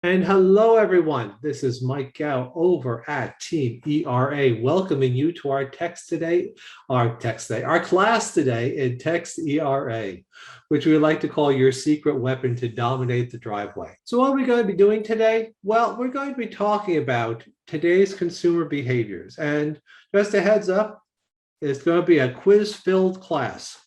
And hello, everyone. This is Mike Gow over at Team ERA, welcoming you to our class today in Text ERA, which we like to call your secret weapon to dominate the driveway. So what are we going to be doing today? Well, we're going to be talking about today's consumer behaviors. And just a heads up, it's going to be a quiz-filled class.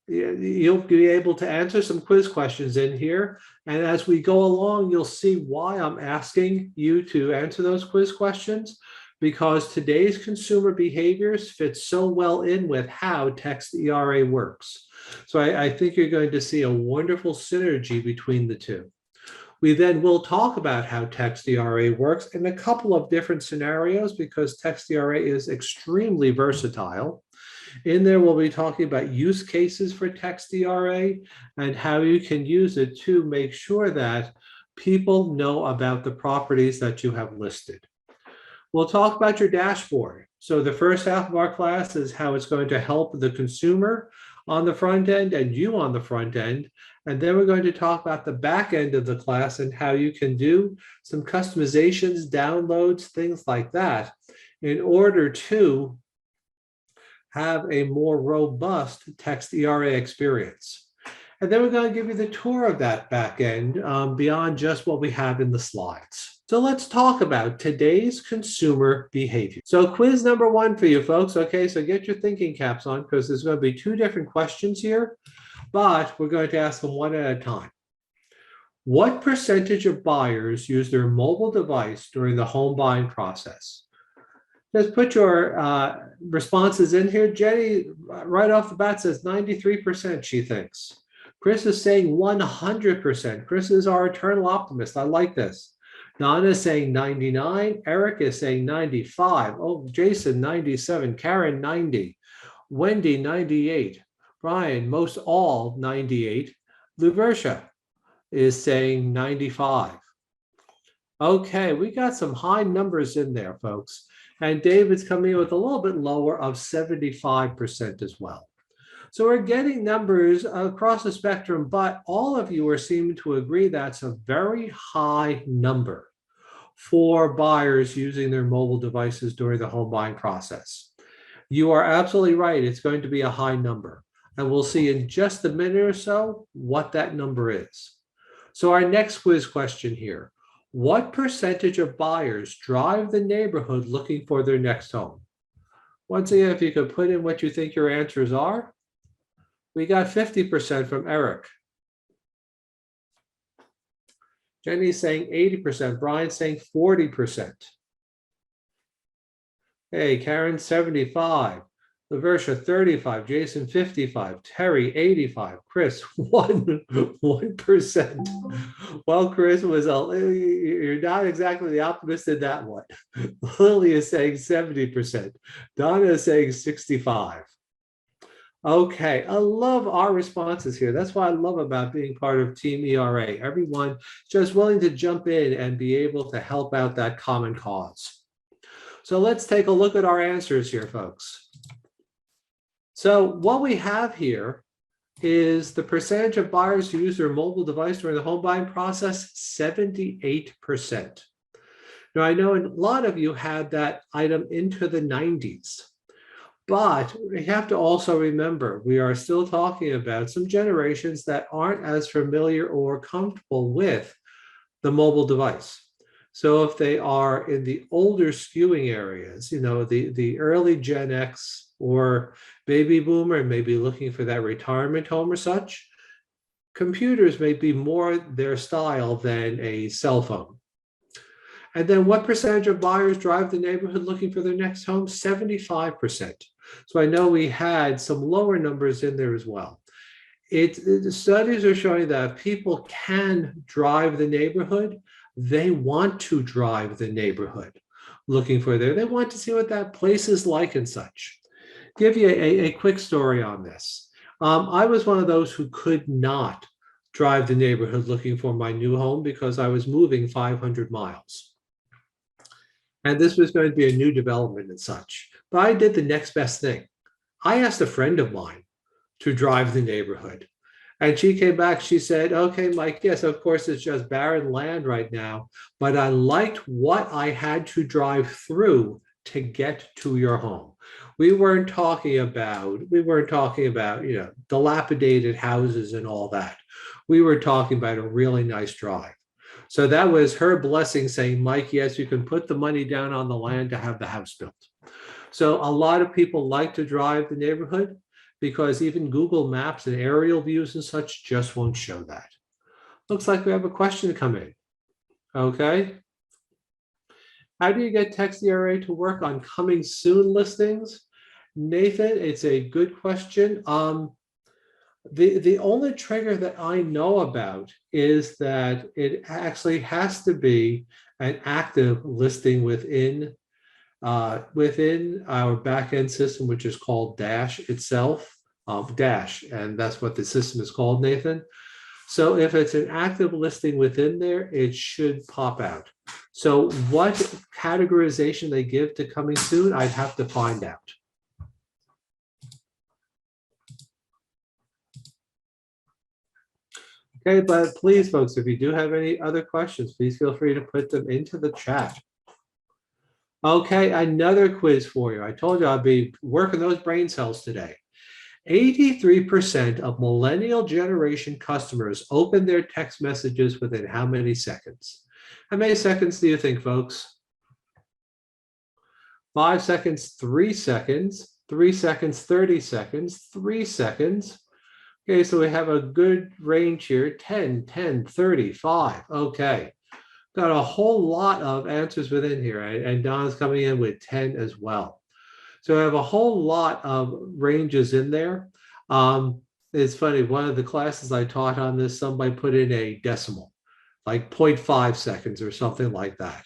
You'll be able to answer some quiz questions in here. And as we go along, you'll see why I'm asking you to answer those quiz questions, because today's consumer behaviors fit so well in with how Text ERA works. So I think you're going to see a wonderful synergy between the two. We then will talk about how Text ERA works in a couple of different scenarios because Text ERA is extremely versatile. In there, we'll be talking about use cases for Text ERA and how you can use it to make sure that people know about the properties that you have listed. We'll talk about your dashboard. So the first half of our class is how it's going to help the consumer on the front end and you on the front end. And then we're going to talk about the back end of the class and how you can do some customizations, downloads, things like that in order to have a more robust Text ERA experience. And then we're going to give you the tour of that back end beyond just what we have in the slides. So let's talk about today's consumer behavior. So quiz number one for you folks. Okay, so get your thinking caps on because there's going to be two different questions here, but we're going to ask them one at a time. What percentage of buyers use their mobile device during the home buying process? Just put your responses in here. Jenny, right off the bat, says 93%, she thinks. Chris is saying 100%. Chris is our eternal optimist. I like this. Donna is saying 99. Eric is saying 95. Oh, Jason, 97. Karen, 90. Wendy, 98. Brian, most all, 98. Luversha is saying 95. Okay, we got some high numbers in there, folks. And David's coming in with a little bit lower of 75% as well. So we're getting numbers across the spectrum, but all of you are seeming to agree that's a very high number for buyers using their mobile devices during the home buying process. You are absolutely right. It's going to be a high number. And we'll see in just a minute or so what that number is. So our next quiz question here. What percentage of buyers drive the neighborhood looking for their next home? Once again, if you could put in what you think your answers are. We got 50% from Eric. Jenny's saying 80%. Brian's saying 40%. Hey, Karen, 75. Laversha, 35. Jason, 55. Terry, 85. Chris, 1%. Well, Chris was you're not exactly the optimist in that one. Lily is saying 70%. Donna is saying 65. Okay, I love our responses here. That's what I love about being part of Team ERA. Everyone just willing to jump in and be able to help out that common cause. So let's take a look at our answers here, folks. So what we have here is the percentage of buyers who use their mobile device during the home buying process, 78%. Now, I know a lot of you had that item into the 90s. But we have to also remember, we are still talking about some generations that aren't as familiar or comfortable with the mobile device. So if they are in the older skewing areas, you know, the early Gen X or baby boomer and maybe looking for that retirement home or such, computers may be more their style than a cell phone. And then what percentage of buyers drive the neighborhood looking for their next home? 75%. So I know we had some lower numbers in there as well. The studies are showing that people can drive the neighborhood. They want to drive the neighborhood looking for they want to see what that place is like and such. Give you a quick story on this. I was one of those who could not drive the neighborhood looking for my new home because I was moving 500 miles. And this was going to be a new development and such. But I did the next best thing. I asked a friend of mine to drive the neighborhood. And she came back, she said, okay, Mike, yes, of course, it's just barren land right now, but I liked what I had to drive through to get to your home. We weren't talking about, dilapidated houses and all that. We were talking about a really nice drive. So that was her blessing saying, Mike, yes, you can put the money down on the land to have the house built. So a lot of people like to drive the neighborhood because even Google Maps and aerial views and such just won't show that. Looks like we have a question come in. Okay. How do you get text ERA to work on coming soon listings? Nathan, it's a good question. The only trigger that I know about is that it actually has to be an active listing within our backend system, which is called Dash itself, Dash, and that's what the system is called, Nathan. So if it's an active listing within there, it should pop out. So what categorization they give to coming soon, I'd have to find out. Okay, but please, folks, if you do have any other questions, please feel free to put them into the chat. Okay, another quiz for you. I told you I'd be working those brain cells today. 83% of millennial generation customers open their text messages within how many seconds? How many seconds do you think, folks? 5 seconds, 3 seconds, 3 seconds, 30 seconds, 3 seconds. Okay, so we have a good range here, 10, 10, 30, 5. Okay. Got a whole lot of answers within here, and Don's coming in with 10 as well. So I have a whole lot of ranges in there. It's funny, one of the classes I taught on this, somebody put in a decimal, like 0.5 seconds or something like that.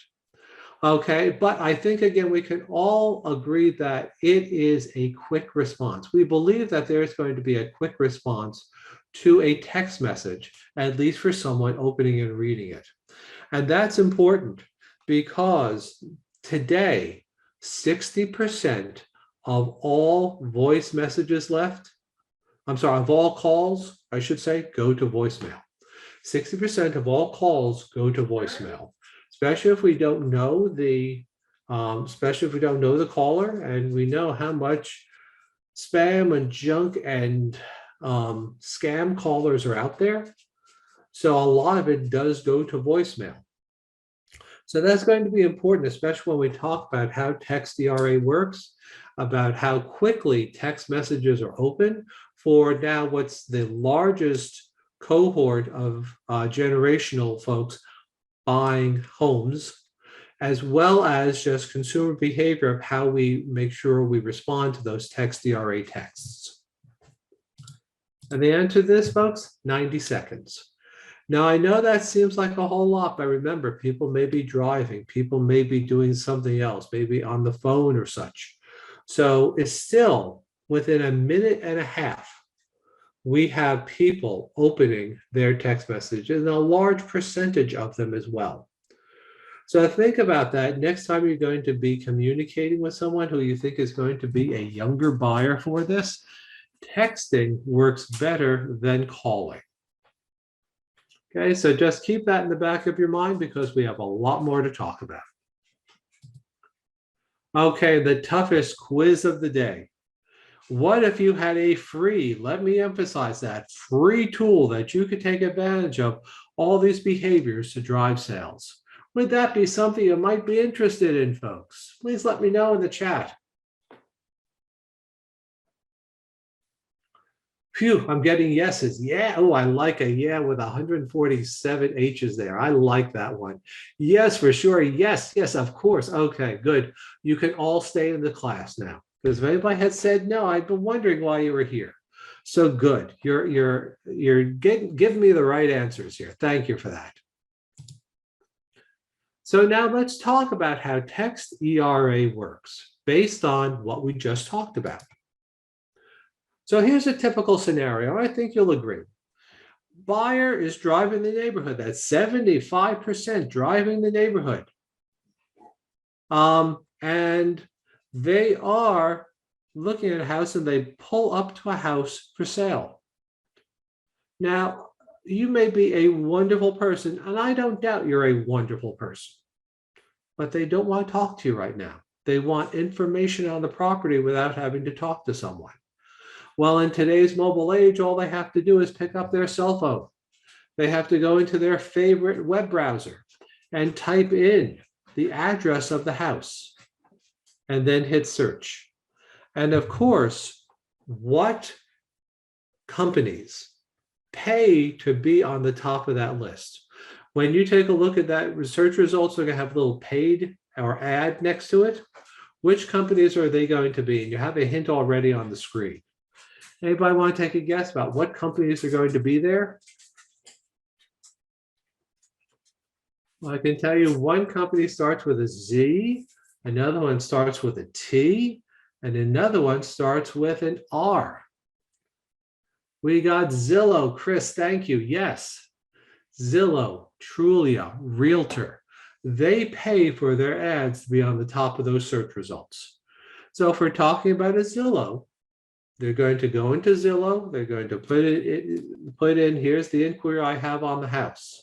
Okay, but I think, again, we can all agree that it is a quick response. We believe that there's going to be a quick response to a text message, at least for someone opening and reading it. And that's important because today, 60% of all voice messages of all calls, I should say, go to voicemail. 60% of all calls go to voicemail, especially if we don't know the caller, and we know how much spam and junk and scam callers are out there. So a lot of it does go to voicemail. So that's going to be important, especially when we talk about how text ERA works, about how quickly text messages are open for now what's the largest cohort of generational folks buying homes, as well as just consumer behavior of how we make sure we respond to those text ERA texts. And the answer to this, folks, 90 seconds. Now, I know that seems like a whole lot, but remember, people may be driving, people may be doing something else, maybe on the phone or such. So it's still within a minute and a half, we have people opening their text messages, and a large percentage of them as well. So think about that next time you're going to be communicating with someone who you think is going to be a younger buyer for this. Texting works better than calling. Okay, so just keep that in the back of your mind because we have a lot more to talk about. Okay, the toughest quiz of the day. What if you had a free, let me emphasize that, free tool that you could take advantage of all these behaviors to drive sales? Would that be something you might be interested in, folks? Please let me know in the chat. Phew, I'm getting yeses. Yeah. Oh, I like a yeah with 147 H's there. I like that one. Yes, for sure. Yes, yes, of course. Okay, good. You can all stay in the class now. Because if anybody had said no, I've been wondering why you were here. So good. You're giving me the right answers here. Thank you for that. So now let's talk about how text ERA works based on what we just talked about. So here's a typical scenario. I think you'll agree. Buyer is driving the neighborhood. That's 75% driving the neighborhood. And they are looking at a house and they pull up to a house for sale. Now, you may be a wonderful person, and I don't doubt you're a wonderful person, but they don't want to talk to you right now. They want information on the property without having to talk to someone. Well, in today's mobile age, all they have to do is pick up their cell phone. They have to go into their favorite web browser and type in the address of the house and then hit search. And of course, what companies pay to be on the top of that list? When you take a look at that search results, they're going to have a little paid or ad next to it. Which companies are they going to be? And you have a hint already on the screen. Anybody want to take a guess about what companies are going to be there? Well, I can tell you one company starts with a Z, another one starts with a T, and another one starts with an R. We got Zillow. Chris, thank you. Yes, Zillow, Trulia, Realtor. They pay for their ads to be on the top of those search results. So if we're talking about a Zillow, they're going to go into Zillow. They're going to put in, here's the inquiry I have on the house.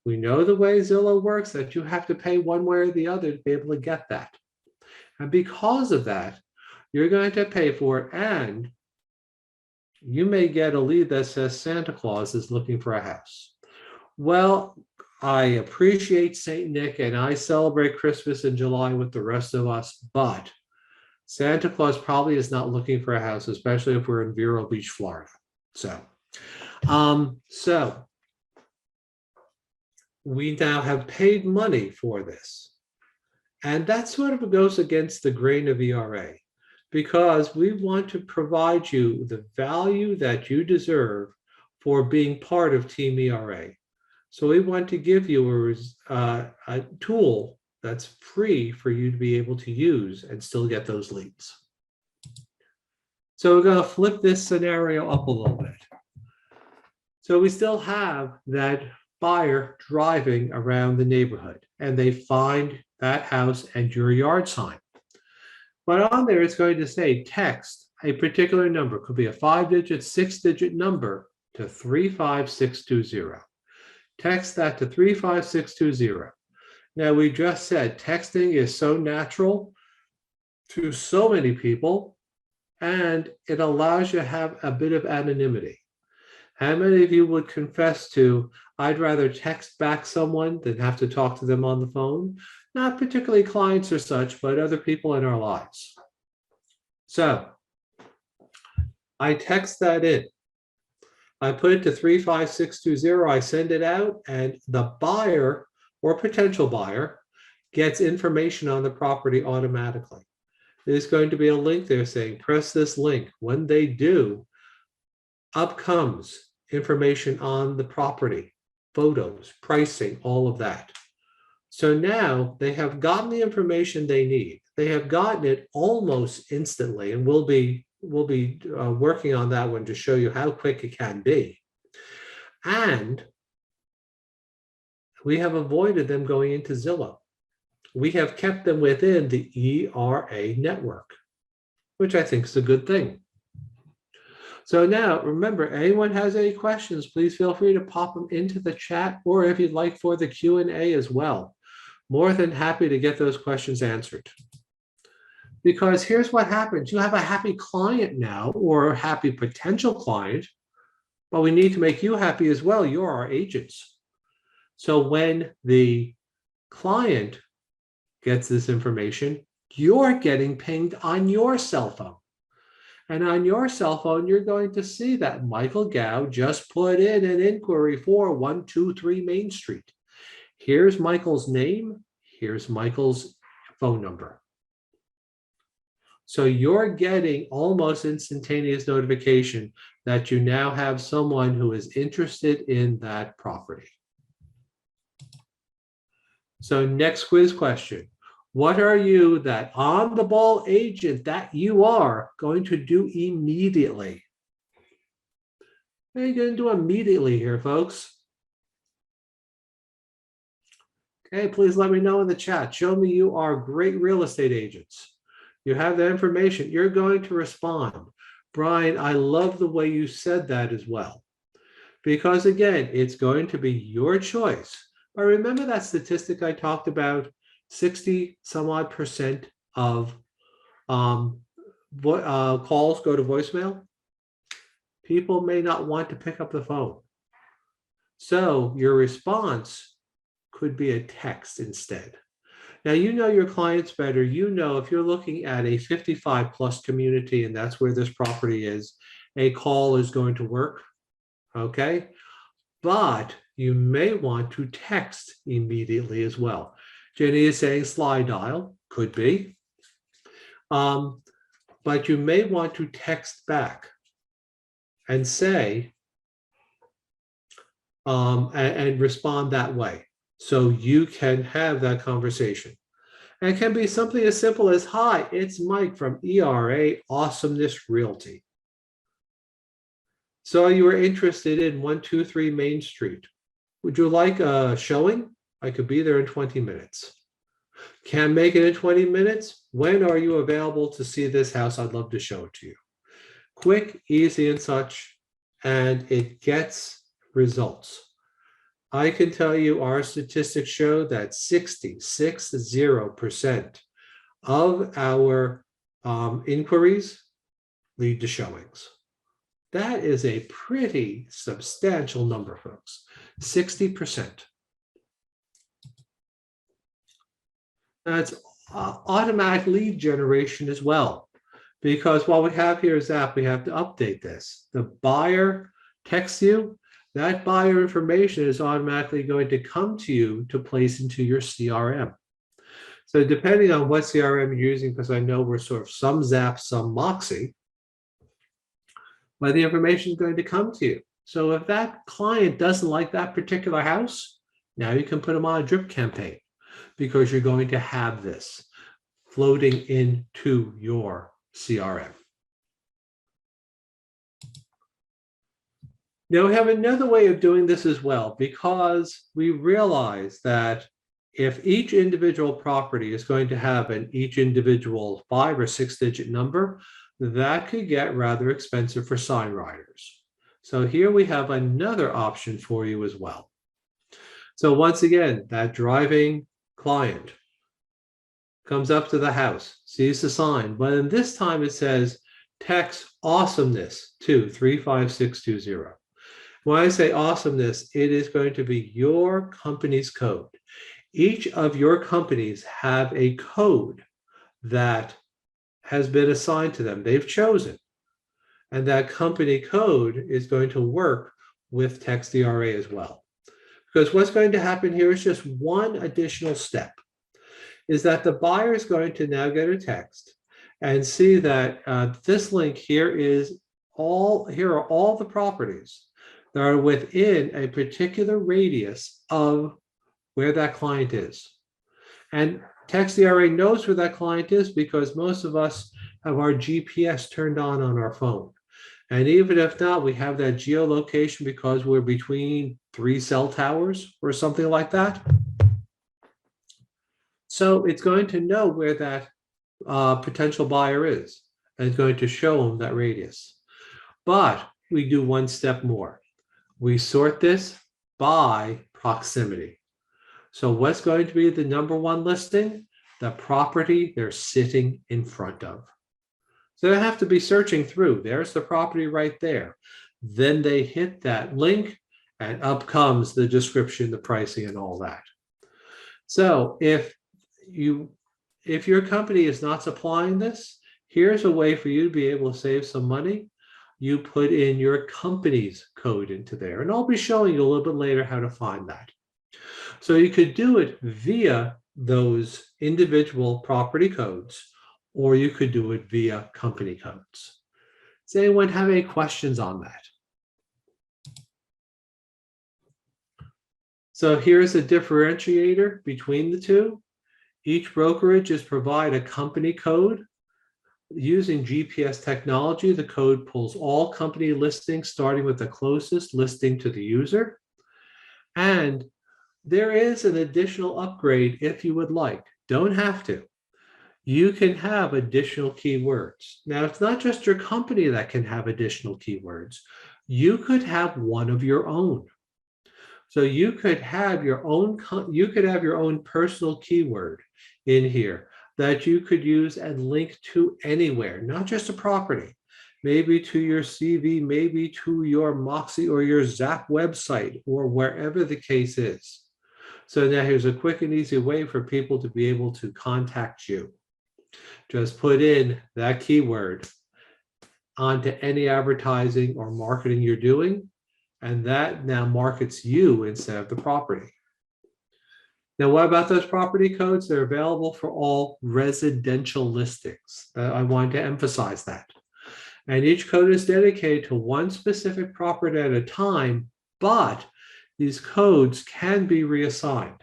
We know the way Zillow works, that you have to pay one way or the other to be able to get that. And because of that, you're going to pay for it. And you may get a lead that says Santa Claus is looking for a house. Well, I appreciate St. Nick and I celebrate Christmas in July with the rest of us, but Santa Claus probably is not looking for a house, especially if we're in Vero Beach, Florida. So we now have paid money for this. And that sort of goes against the grain of ERA, because we want to provide you the value that you deserve for being part of Team ERA. So we want to give you a tool that's free for you to be able to use and still get those leads. So we're going to flip this scenario up a little bit. So we still have that buyer driving around the neighborhood and they find that house and your yard sign. But on there, it's going to say text a particular number. It could be a 5-digit, 6-digit number to 35620. Text that to 35620. Now, we just said texting is so natural to so many people, and it allows you to have a bit of anonymity. How many of you would confess to, I'd rather text back someone than have to talk to them on the phone? Not particularly clients or such, but other people in our lives. So I text that in. I put it to 35620, I send it out, and the buyer or potential buyer gets information on the property automatically. There's going to be a link there saying, press this link. When they do, up comes information on the property, photos, pricing, all of that. So now they have gotten the information they need. They have gotten it almost instantly, and we'll be working on that one to show you how quick it can be. And we have avoided them going into Zillow. We have kept them within the ERA network, which I think is a good thing. So now, remember, anyone has any questions, please feel free to pop them into the chat, or if you'd like for the Q&A as well. More than happy to get those questions answered. Because here's what happens. You have a happy client now, or a happy potential client, but we need to make you happy as well. You're our agents. So when the client gets this information, you're getting pinged on your cell phone. And on your cell phone, you're going to see that Michael Gow just put in an inquiry for 123 Main Street. Here's Michael's name. Here's Michael's phone number. So you're getting almost instantaneous notification that you now have someone who is interested in that property. So next quiz question. What are you, that on-the-ball agent that you are, going to do immediately? What are you going to do immediately here, folks? Okay, please let me know in the chat. Show me you are great real estate agents. You have the information. You're going to respond. Brian, I love the way you said that as well. because again, it's going to be your choice. But remember that statistic I talked about, 60 some odd percent of calls go to voicemail? People may not want to pick up the phone. So your response could be a text instead. Now, you know your clients better. You know if you're looking at a 55 plus community and that's where this property is, a call is going to work, okay? But you may want to text immediately as well. Jenny is saying slide dial, could be. But you may want to text back and say, and respond that way. So you can have that conversation. And it can be something as simple as, hi, it's Mike from ERA Awesomeness Realty. So you were interested in 123 Main Street. Would you like a showing? I could be there in 20 minutes. Can't make it in 20 minutes? When are you available to see this house? I'd love to show it to you. Quick, easy, and such, and it gets results. I can tell you our statistics show that 60% of our inquiries lead to showings. That is a pretty substantial number, folks. 60%. That's automatic lead generation as well, because what we have here is that we have to update this. The buyer texts you, that buyer information is automatically going to come to you to place into your CRM. So depending on what CRM you're using, because I know we're sort of some Zap, some Moxie, but the information is going to come to you. So if that client doesn't like that particular house, now you can put them on a drip campaign, because you're going to have this floating into your CRM. Now we have another way of doing this as well, because we realize that if each individual property is going to have each individual 5 or 6 digit number, that could get rather expensive for sign riders. So here we have another option for you as well. So once again, that driving client comes up to the house, sees the sign, but in this time it says text awesomeness to 35620. When I say awesomeness, it is going to be your company's code. Each of your companies have a code that has been assigned to them. They've chosen. And that company code is going to work with text ERA as well. Because what's going to happen here is just one additional step, is that the buyer is going to now get a text and see that this link here are all the properties that are within a particular radius of where that client is. And text ERA knows where that client is because most of us have our GPS turned on our phone. And even if not, we have that geolocation because we're between 3 cell towers or something like that. So it's going to know where that potential buyer is, and it's going to show them that radius. But we do one step more. We sort this by proximity. So what's going to be the #1 listing? The property they're sitting in front of. So they have to be searching through. There's the property right there. Then they hit that link and up comes the description, the pricing, and all that. So if your company is not supplying this, here's a way for you to be able to save some money. You put in your company's code into there, and I'll be showing you a little bit later how to find that. So you could do it via those individual property codes, or you could do it via company codes. Does anyone have any questions on that? So here's a differentiator between the two. Each brokerage is provide a company code. Using GPS technology, the code pulls all company listings, starting with the closest listing to the user. And there is an additional upgrade if you would like. Don't have to. You can have additional keywords. Now, it's not just your company that can have additional keywords. You could have one of your own. So you could have your own, personal keyword in here that you could use and link to anywhere, not just a property, maybe to your CV, maybe to your Moxie or your Zap website or wherever the case is. So now here's a quick and easy way for people to be able to contact you. Just put in that keyword onto any advertising or marketing you're doing, and that now markets you instead of the property. Now, what about those property codes? They're available for all residential listings. I wanted to emphasize that. And each code is dedicated to one specific property at a time, but these codes can be reassigned.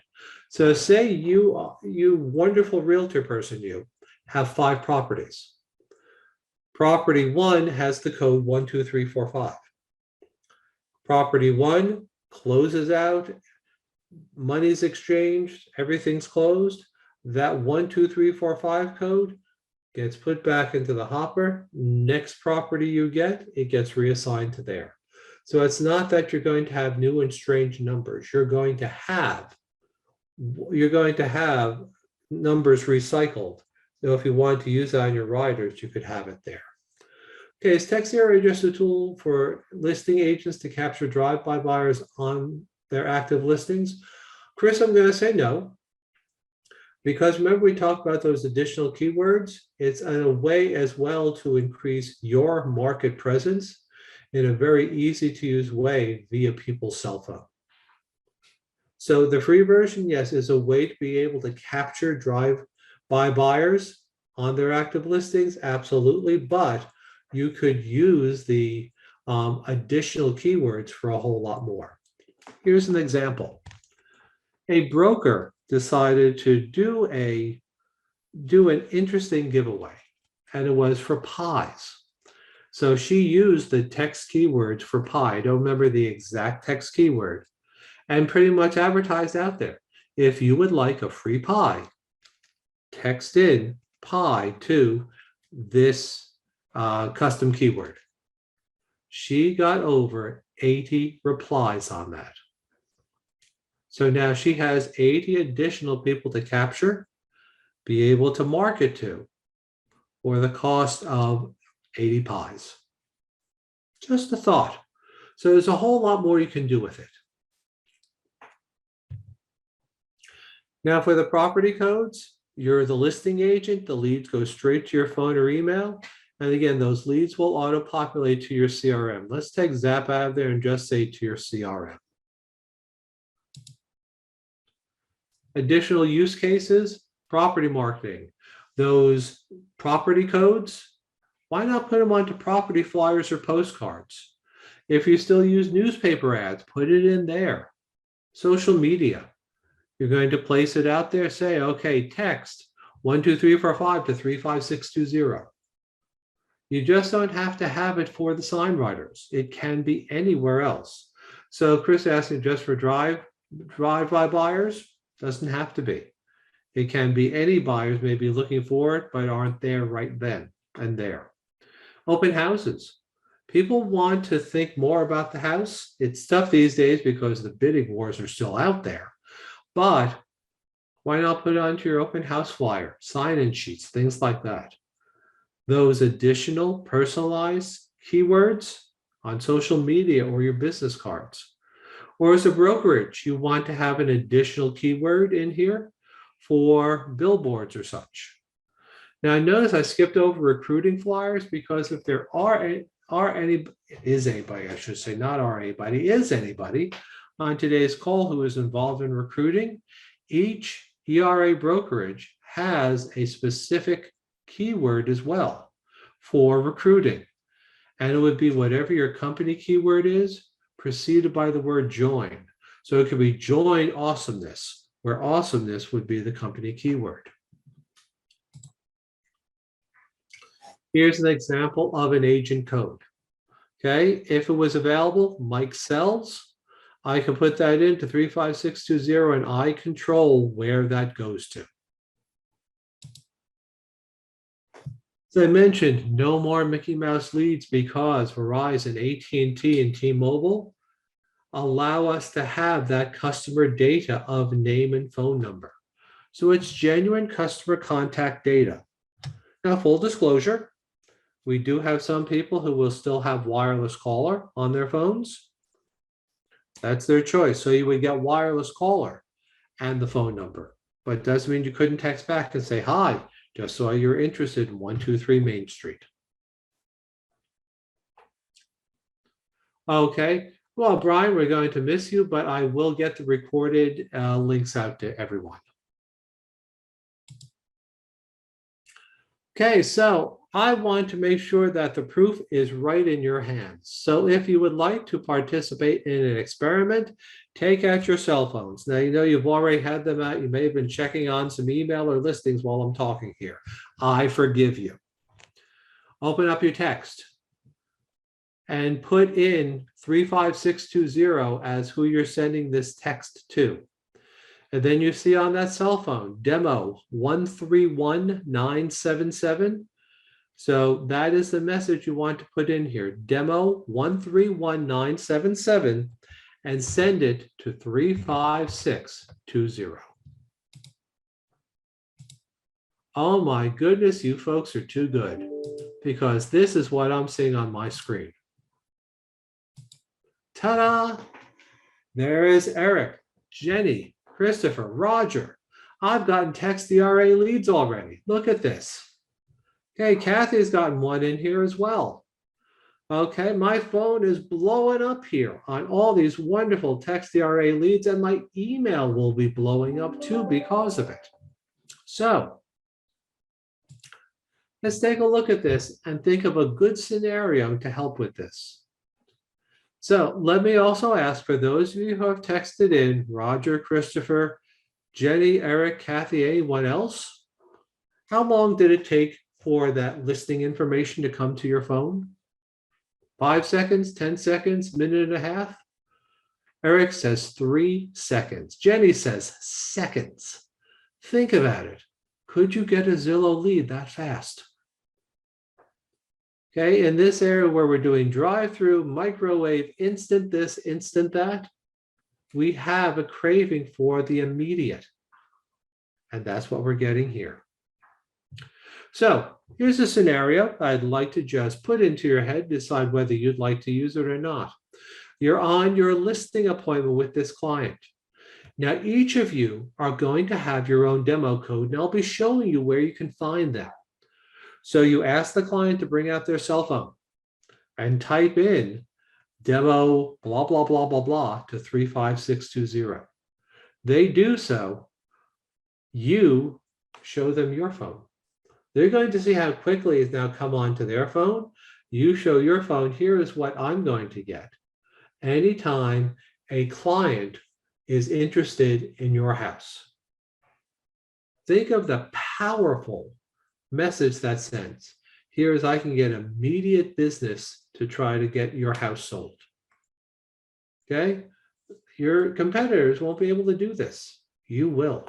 So say you wonderful realtor person, you have 5 properties. Property 1 has the code 12345. Property 1 closes out, money's exchanged, everything's closed. That 12345 code gets put back into the hopper. Next property you get, it gets reassigned to there. So it's not that you're going to have new and strange numbers. You're going to have numbers recycled. So if you want to use that on your riders, you could have it there. Okay, is text area just a tool for listing agents to capture drive-by buyers on their active listings? Chris, I'm going to say no. Because remember we talked about those additional keywords? It's a way as well to increase your market presence in a very easy to use way via people's cell phone. So the free version, yes, is a way to be able to capture drive-by buyers on their active listings, absolutely, but you could use the additional keywords for a whole lot more. Here's an example. A broker decided to do an interesting giveaway, and it was for pies. So she used the text keywords for pie. I don't remember the exact text keyword, and pretty much advertised out there. If you would like a free pie, text in pie to this custom keyword. She got over 80 replies on that. So now she has 80 additional people to capture, be able to market to, for the cost of 80 pies. Just a thought. So there's a whole lot more you can do with it. Now for the property codes, you're the listing agent. The leads go straight to your phone or email. And again, those leads will auto-populate to your CRM. Let's take Zap out of there and just say to your CRM. Additional use cases, property marketing. Those property codes, why not put them onto property flyers or postcards? If you still use newspaper ads, put it in there. Social media. You're going to place it out there, say, okay, text 12345 to 35620. You just don't have to have it for the sign writers. It can be anywhere else. So Chris asked me just for drive-by buyers. Doesn't have to be. It can be any buyers may be looking for it, but aren't there right then and there. Open houses. People want to think more about the house. It's tough these days because the bidding wars are still out there. But why not put it onto your open house flyer, sign-in sheets, things like that. Those additional personalized keywords on social media or your business cards. Or as a brokerage, you want to have an additional keyword in here for billboards or such. Now, notice I skipped over recruiting flyers because if there is anybody on today's call who is involved in recruiting, each ERA brokerage has a specific keyword as well for recruiting. And it would be whatever your company keyword is, preceded by the word join. So it could be join awesomeness, where awesomeness would be the company keyword. Here's an example of an agent code. Okay, if it was available, Mike sells, I can put that into 35620 and I control where that goes to. As I mentioned, no more Mickey Mouse leads because Verizon, AT&T, and T-Mobile allow us to have that customer data of name and phone number. So it's genuine customer contact data. Now, full disclosure, we do have some people who will still have wireless caller on their phones. That's their choice. So you would get wireless caller and the phone number, but it doesn't mean you couldn't text back and say, hi, just saw you're interested in 123 Main Street. Okay. Well, Brian, we're going to miss you, but I will get the recorded links out to everyone. Okay, so I want to make sure that the proof is right in your hands. So if you would like to participate in an experiment, take out your cell phones. Now, you know you've already had them out. You may have been checking on some email or listings while I'm talking here. I forgive you. Open up your text and put in 35620 as who you're sending this text to. And then you see on that cell phone, demo 131977. So that is the message you want to put in here, demo 131977, and send it to 35620. Oh my goodness, you folks are too good, because this is what I'm seeing on my screen. Ta-da! There is Eric, Jenny, Christopher, Roger. I've gotten text DRA leads already. Look at this. Okay, Kathy's gotten one in here as well. Okay, my phone is blowing up here on all these wonderful text DRA leads, and my email will be blowing up too because of it. So let's take a look at this and think of a good scenario to help with this. So let me also ask, for those of you who have texted in, Roger, Christopher, Jenny, Eric, Kathy, anyone else, how long did it take for that listing information to come to your phone? 5 seconds, 10 seconds, minute and a half? Eric says 3 seconds. Jenny says seconds. Think about it. Could you get a Zillow lead that fast? Okay, in this area where we're doing drive-through, microwave, instant this, instant that, we have a craving for the immediate. And that's what we're getting here. So here's a scenario I'd like to just put into your head, decide whether you'd like to use it or not. You're on your listing appointment with this client. Now, each of you are going to have your own demo code, and I'll be showing you where you can find them. So you ask the client to bring out their cell phone and type in demo blah, blah, blah, blah, blah to 35620. They do so. You show them your phone. They're going to see how quickly it's now come onto their phone. You show your phone. Here is what I'm going to get. Anytime a client is interested in your house. Think of the powerful message that sends. Here is I can get immediate business to try to get your house sold. Okay? Your competitors won't be able to do this. You will.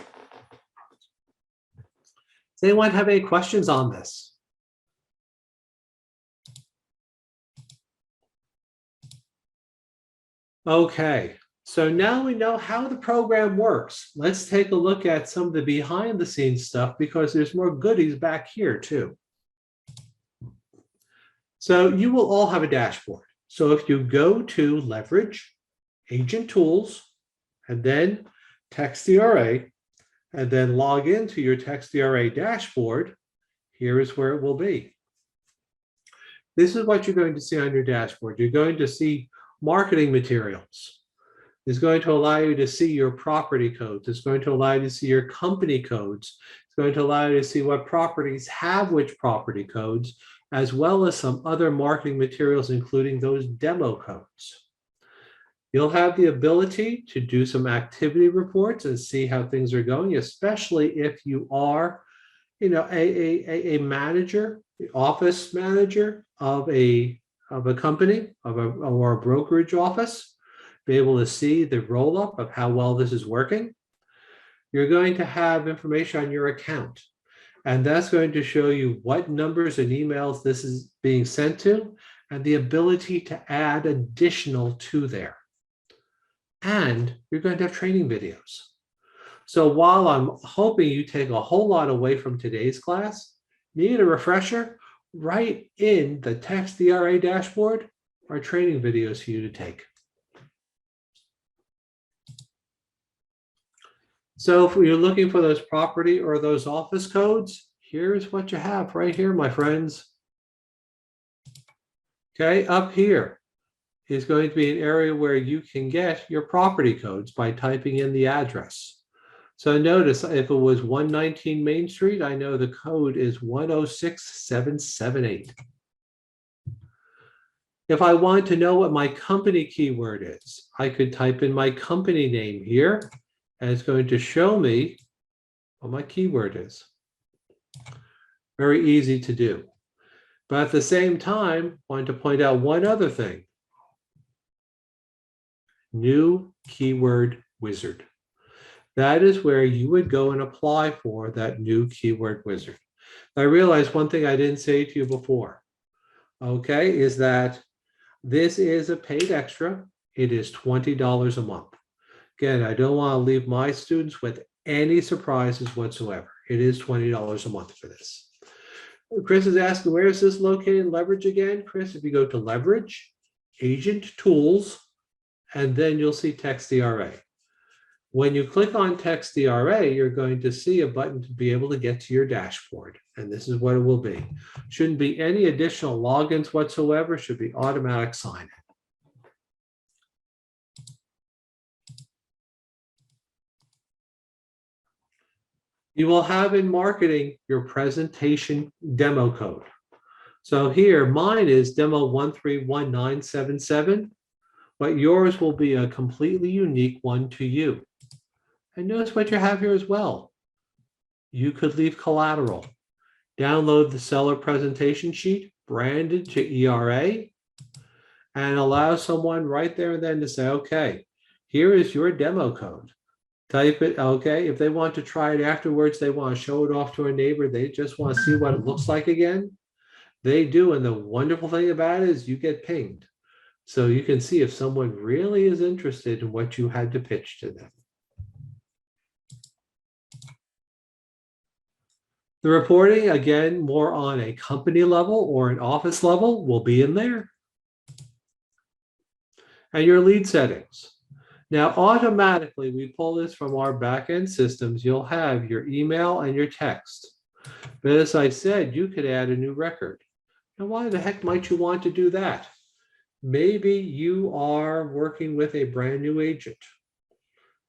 Does anyone have any questions on this? Okay, so now we know how the program works. Let's take a look at some of the behind the scenes stuff, because there's more goodies back here too. So you will all have a dashboard. So if you go to Leverage, Agent Tools, and then Text DRA, and then log into your Text DRA dashboard, here is where it will be. This is what you're going to see on your dashboard. You're going to see marketing materials. It's going to allow you to see your property codes. It's going to allow you to see your company codes. It's going to allow you to see what properties have which property codes, as well as some other marketing materials, including those demo codes. You'll have the ability to do some activity reports and see how things are going, especially if you are, a manager, the office manager of a company, or a brokerage office. Be able to see the roll-up of how well this is working. You're going to have information on your account. And that's going to show you what numbers and emails this is being sent to and the ability to add additional to there. And you're going to have training videos. So while I'm hoping you take a whole lot away from today's class, need a refresher? Right in the Text DRA dashboard are training videos for you to take. So if you're looking for those property or those office codes, here's what you have right here, my friends. Okay, up here is going to be an area where you can get your property codes by typing in the address. So notice if it was 119 Main Street, I know the code is 106778. If I want to know what my company keyword is, I could type in my company name here, and it's going to show me what my keyword is. Very easy to do. But at the same time, I want to point out one other thing. New keyword wizard. That is where you would go and apply for that new keyword wizard. I realized one thing I didn't say to you before, okay, is that this is a paid extra. It is $20 a month. Again, I don't want to leave my students with any surprises whatsoever. It is $20 a month for this. Chris is asking, where is this located in Leverage again? Chris, if you go to Leverage, Agent Tools, and then you'll see Text DRA. When you click on Text DRA, you're going to see a button to be able to get to your dashboard. And this is what it will be. Shouldn't be any additional logins whatsoever, should be automatic sign-in. You will have in marketing your presentation demo code. So here, mine is demo 131977, but yours will be a completely unique one to you. And notice what you have here as well. You could leave collateral. Download the seller presentation sheet, branded to ERA, and allow someone right there and then to say, okay, here is your demo code. Type it, okay. If they want to try it afterwards, they want to show it off to a neighbor, they just want to see what it looks like again, they do. And the wonderful thing about it is you get pinged. So you can see if someone really is interested in what you had to pitch to them. The reporting, again, more on a company level or an office level, will be in there. And your lead settings. Now, automatically, we pull this from our backend systems. You'll have your email and your text. But as I said, you could add a new record. Now, why the heck might you want to do that? Maybe you are working with a brand new agent,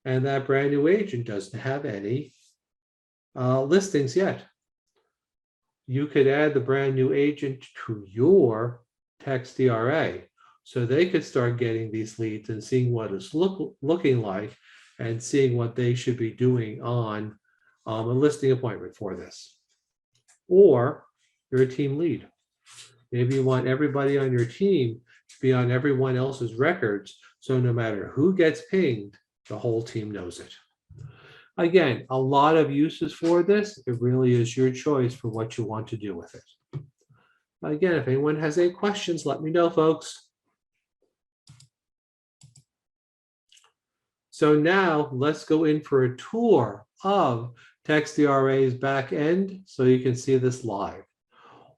and that brand new agent doesn't have any listings yet. You could add the brand new agent to your Text DRA so they could start getting these leads and seeing what it's looking like and seeing what they should be doing on a listing appointment for this. Or you're a team lead. Maybe you want everybody on your team to be on everyone else's records, so no matter who gets pinged, the whole team knows it. Again, a lot of uses for this. It really is your choice for what you want to do with it. Again, if anyone has any questions, let me know, folks. So now let's go in for a tour of Text DRA's back end so you can see this live.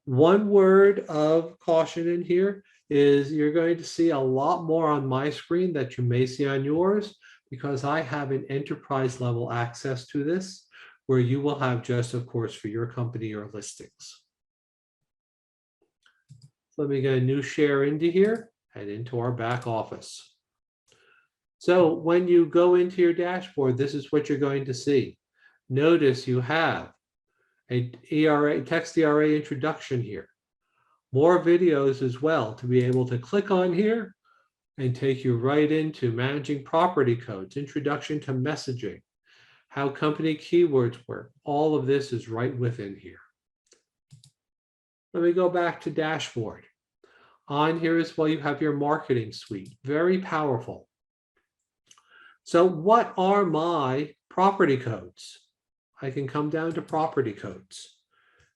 One word of caution in here is you're going to see a lot more on my screen that you may see on yours, because I have an enterprise level access to this, where you will have just, of course, for your company or listings. Let me get a new share into here and into our back office. So when you go into your dashboard, this is what you're going to see. Notice you have a Text DRA introduction here. More videos as well to be able to click on here and take you right into managing property codes, introduction to messaging, how company keywords work. All of this is right within here. Let me go back to dashboard. On here as well, you have your marketing suite, very powerful. So what are my property codes? I can come down to property codes.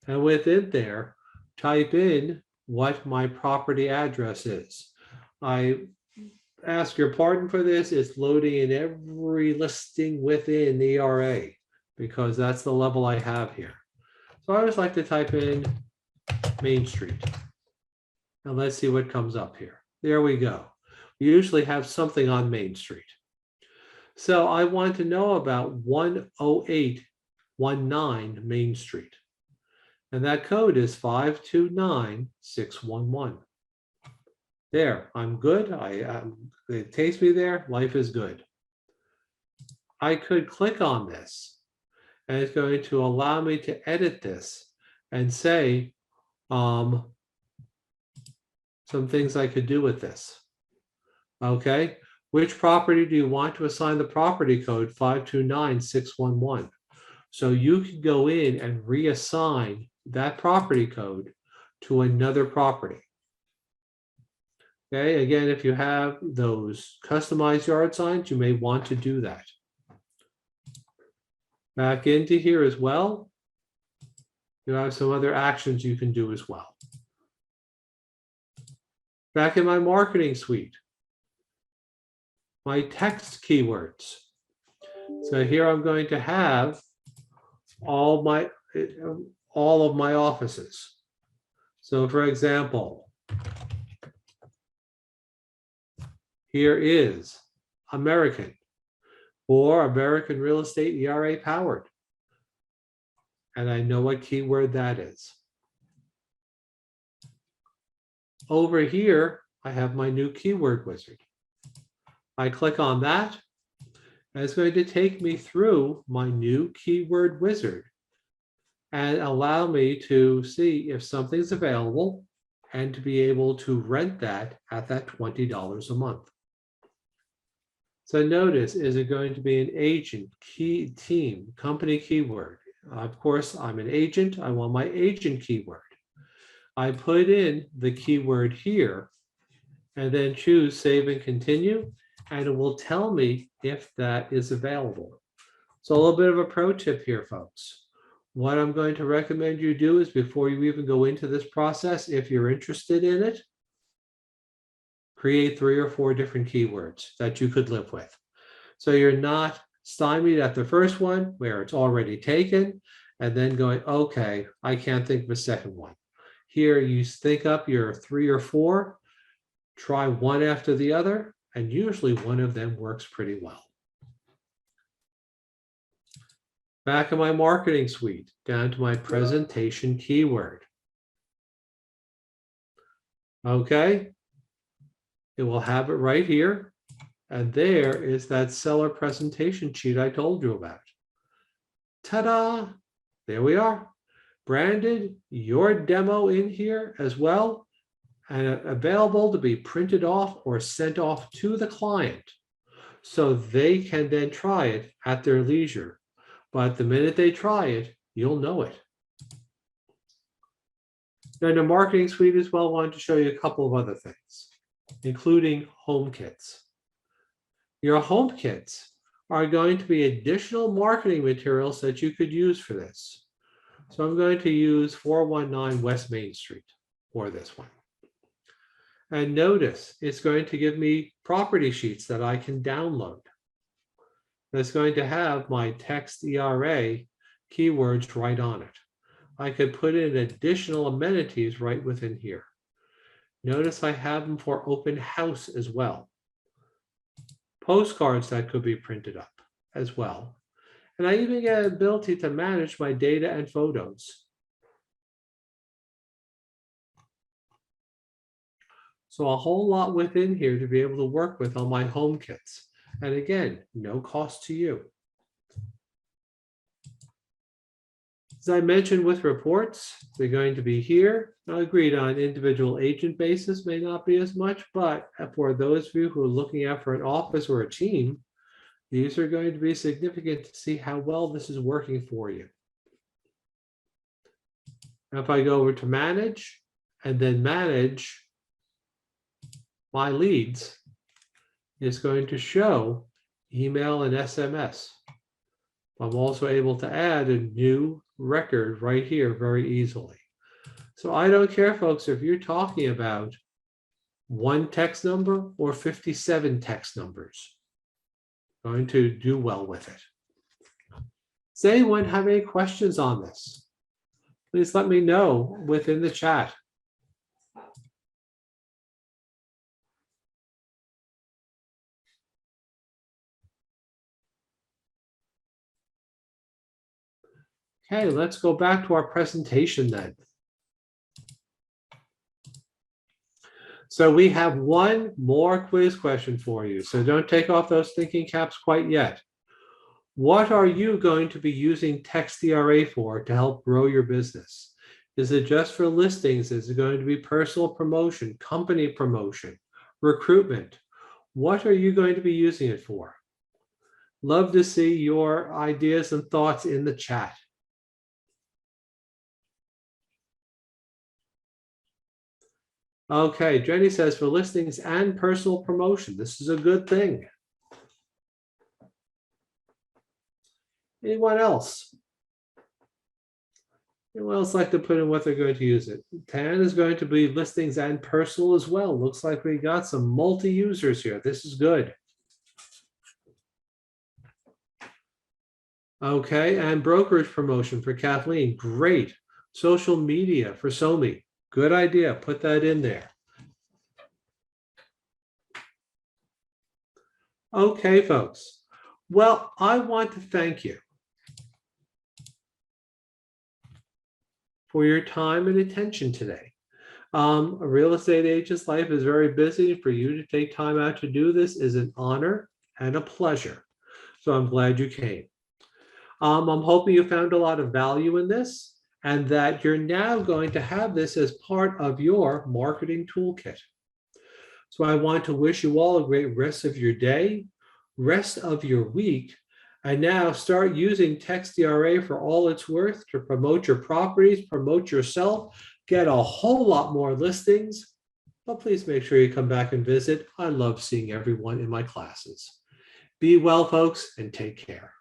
And within there, type in what my property address is. I ask your pardon for this. It's loading in every listing within ERA because that's the level I have here. So I always like to type in Main Street. And let's see what comes up here. There we go. We usually have something on Main Street. So I want to know about 10819 Main Street. And that code is 529611. There, I'm good. It takes me there. Life is good. I could click on this, and it's going to allow me to edit this and say some things I could do with this. Okay, which property do you want to assign the property code 529611? So you can go in and reassign that property code to another property. Okay, again, if you have those customized yard signs, you may want to do that. Back into here as well, you have some other actions you can do as well. Back in my marketing suite, my text keywords. So here I'm going to have all of my offices. So for example, here is American or American Real Estate ERA Powered. And I know what keyword that is. Over here, I have my new keyword wizard. I click on that, and it's going to take me through my new keyword wizard and allow me to see if something's available and to be able to rent that at that $20 a month. So notice, is it going to be an agent, team, company keyword? Of course, I'm an agent. I want my agent keyword. I put in the keyword here and then choose save and continue, and it will tell me if that is available. So a little bit of a pro tip here, folks. What I'm going to recommend you do is before you even go into this process, if you're interested in it, create 3 or 4 different keywords that you could live with. So you're not stymied at the first one where it's already taken and then going, okay, I can't think of a second one. Here you think up your 3 or 4, try one after the other, and usually one of them works pretty well. Back in my marketing suite, down to my presentation keyword. Okay, it will have it right here. And there is that seller presentation sheet I told you about. Ta-da! There we are. Branded, your demo in here as well, and available to be printed off or sent off to the client so they can then try it at their leisure. But the minute they try it, you'll know it. Now, in the marketing suite as well, I wanted to show you a couple of other things, including home kits. Your home kits are going to be additional marketing materials that you could use for this. So I'm going to use 419 West Main Street for this one. And notice it's going to give me property sheets that I can download. It's going to have my text ERA keywords right on it. I could put in additional amenities right within here. Notice I have them for open house as well. Postcards that could be printed up as well. And I even get an ability to manage my data and photos. So a whole lot within here to be able to work with on my home kits. And again, no cost to you. As I mentioned with reports, they're going to be here. I agreed on individual agent basis may not be as much, but for those of you who are looking out for an office or a team, these are going to be significant to see how well this is working for you. Now, if I go over to manage and then manage my leads, it's going to show email and SMS. I'm also able to add a new record right here very easily. So I don't care, folks, if you're talking about one text number or 57 text numbers. I'm going to do well with it. Does anyone have any questions on this? Please let me know within the chat. Okay, let's go back to our presentation then. So we have one more quiz question for you. So don't take off those thinking caps quite yet. What are you going to be using TextDRA for to help grow your business? Is it just for listings? Is it going to be personal promotion, company promotion, recruitment? What are you going to be using it for? Love to see your ideas and thoughts in the chat. Okay, Jenny says for listings and personal promotion. This is a good thing. Anyone else? Anyone else like to put in what they're going to use it? Tan is going to be listings and personal as well. Looks like we got some multi-users here. This is good. Okay, and brokerage promotion for Kathleen. Great. Social media for Somi. Good idea. Put that in there. Okay, folks. Well, I want to thank you for your time and attention today. A real estate agent's life is very busy. For you to take time out to do this is an honor and a pleasure. So I'm glad you came. I'm hoping you found a lot of value in this and that you're now going to have this as part of your marketing toolkit. So I want to wish you all a great rest of your day, rest of your week, and now start using TextDRA for all it's worth to promote your properties, promote yourself, get a whole lot more listings. But please make sure you come back and visit. I love seeing everyone in my classes. Be well, folks, and take care.